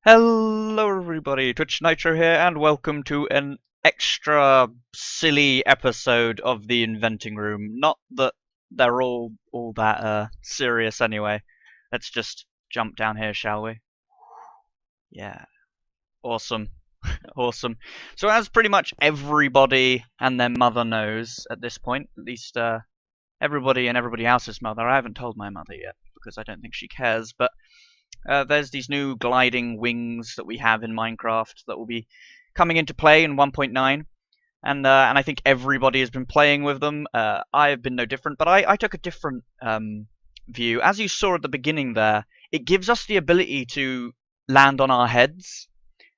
Hello everybody, Twitch Nitro here, and welcome to an extra silly episode of the Inventing Room. Not that they're all that serious anyway. Let's just jump down here, shall we? Yeah, awesome, awesome. So as pretty much everybody and their mother knows at this point, at least everybody and everybody else's mother. I haven't told my mother yet because I don't think she cares, but there's these new gliding wings that we have in Minecraft that will be coming into play in 1.9, and I think everybody has been playing with them. I have been no different, but I took a different view. As you saw at the beginning there, it gives us the ability to land on our heads,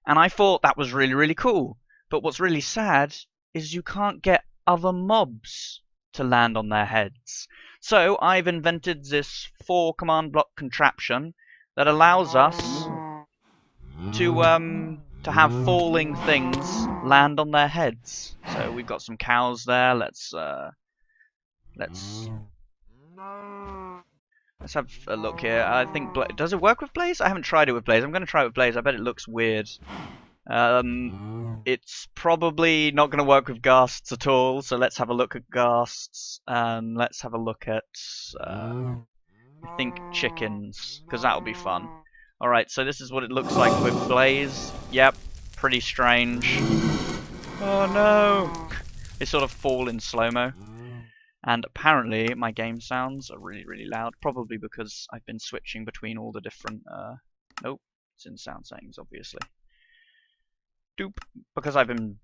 and I thought that was really, really cool. But what's really sad is you can't get other mobs to land on their heads. So I've invented this 4 command block contraption that allows us to have falling things land on their heads. So we've got some cows there. Let's have a look here. I think does it work with Blaze? I haven't tried it with Blaze. I'm going to try it with Blaze. I bet it looks weird. It's probably not going to work with ghasts at all. So let's have a look at ghasts, and let's have a look at I think chickens, because that'll be fun. Alright, so this is what it looks like with Blaze. Yep, pretty strange. Oh no! They sort of fall in slow-mo. And apparently my game sounds are really, really loud. Probably because I've been switching between all the different... Nope, it's in sound settings, obviously. Doop, because I've been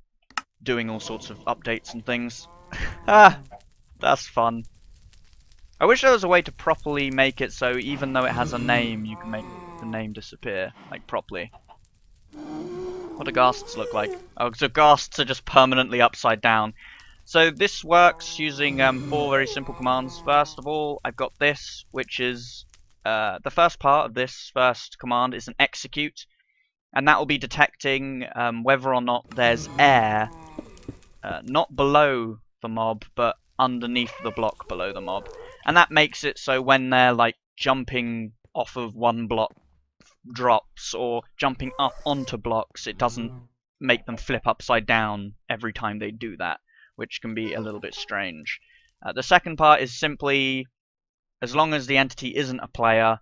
doing all sorts of updates and things. Ah, that's fun. I wish there was a way to properly make it so even though it has a name, you can make the name disappear, like, properly. What do ghasts look like? Oh, so ghasts are just permanently upside down. So this works using 4 very simple commands. First of all, I've got this, which is the first part of this first command is an execute, and that will be detecting whether or not there's air, not below the mob, but underneath the block below the mob. And that makes it so when they're like jumping off of one block drops or jumping up onto blocks, it doesn't make them flip upside down every time they do that, which can be a little bit strange. The second part is simply, as long as the entity isn't a player,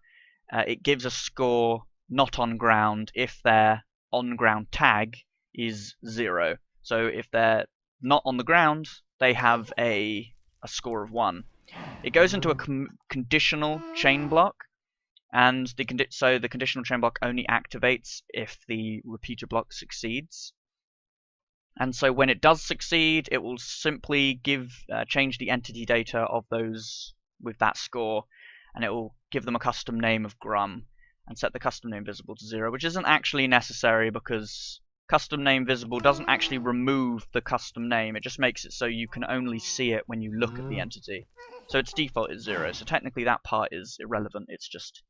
it gives a score not on ground if their on ground tag is 0. So if they're not on the ground, they have a score of 1. It goes into a conditional chain block, and so the conditional chain block only activates if the repeater block succeeds. And so when it does succeed, it will simply change the entity data of those with that score, and it will give them a custom name of Grumm, and set the custom name visible to 0, which isn't actually necessary because CustomNameVisible doesn't actually remove the custom name. It just makes it so you can only see it when you look at the entity. So its default is 0. So technically that part is irrelevant. It's just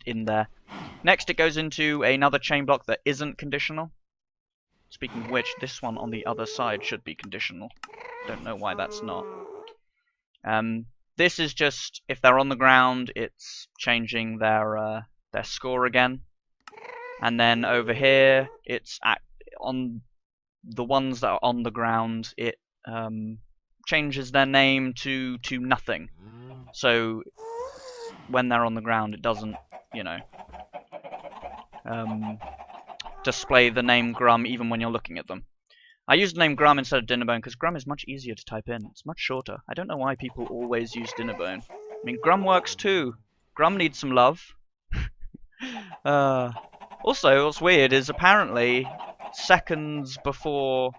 in there. Next, it goes into another chain block that isn't conditional. Speaking of which, this one on the other side should be conditional. Don't know why that's not. This is just if they're on the ground, it's changing their score again. And then over here, it's on the ones that are on the ground, it changes their name to nothing. So when they're on the ground, it doesn't, display the name Grumm even when you're looking at them. I used the name Grumm instead of Dinnerbone because Grumm is much easier to type in. It's much shorter. I don't know why people always use Dinnerbone. I mean, Grumm works too. Grumm needs some love. Also, what's weird is apparently seconds before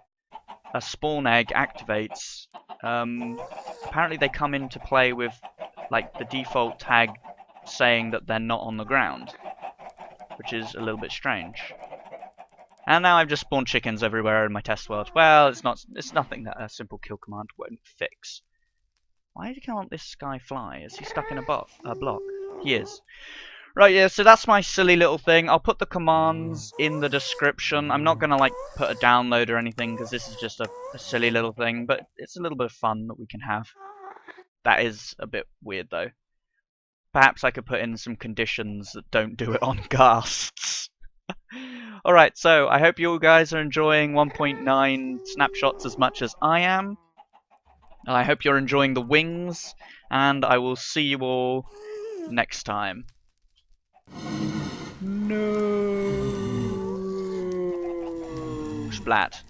a spawn egg activates, apparently they come into play with like the default tag saying that they're not on the ground, which is a little bit strange. And now I've just spawned chickens everywhere in my test world. Well, it's nothing that a simple kill command won't fix. Why can't this guy fly? Is he stuck in a block? He is. Right, yeah, so that's my silly little thing. I'll put the commands in the description. I'm not going to, like, put a download or anything, because this is just a silly little thing, but it's a little bit of fun that we can have. That is a bit weird, though. Perhaps I could put in some conditions that don't do it on ghasts. Alright, so I hope you guys are enjoying 1.9 snapshots as much as I am. I hope you're enjoying the wings, and I will see you all next time. No. Splat.